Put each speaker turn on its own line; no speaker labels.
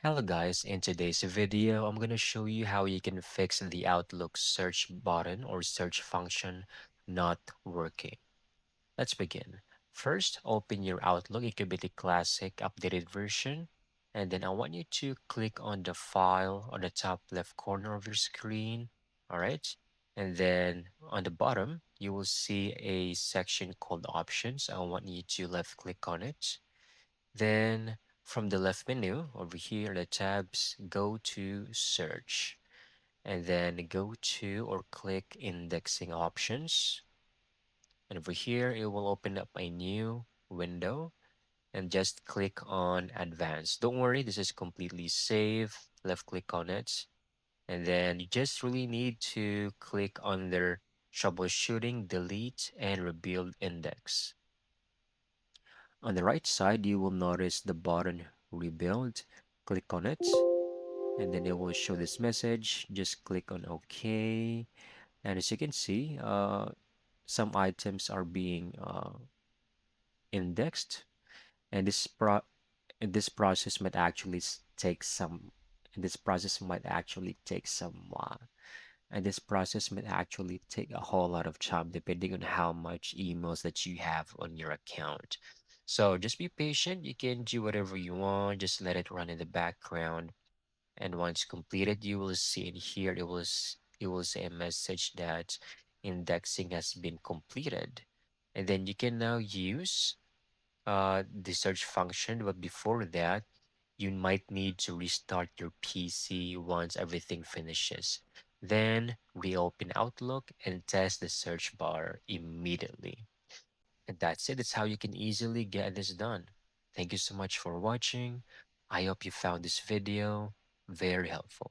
Hello guys, in today's video, I'm going to show you how you can fix the Outlook search button or search function not working. Let's begin. First, open your Outlook. It could be the classic updated version. And then I want you to click on the file on the top left corner of your screen. All right. And then on the bottom, you will see a section called options. I want you to left click on it. Then from the left menu over here, the tabs, go to search and then go to or click indexing options. And over here, it will open up a new window and just click on advanced. Don't worry, this is completely safe. Left click on it. And then you just really need to click on their troubleshooting, delete, and rebuild index. On the right side, you will notice the button rebuild. Click on it, and then it will show this message. Just click on OK. And as you can see, some items are being indexed, and this process might actually take some. And this process might actually take some. And this process might actually take a whole lot of time depending on how much emails that you have on your account. So just be patient. You can do whatever you want. Just let it run in the background. And once completed, you will see in here, it will say a message that indexing has been completed. And then you can now use the search function. But before that, you might need to restart your PC once everything finishes. Then reopen Outlook and test the search bar immediately. And that's it. That's how you can easily get this done. Thank you so much for watching. I hope you found this video very helpful.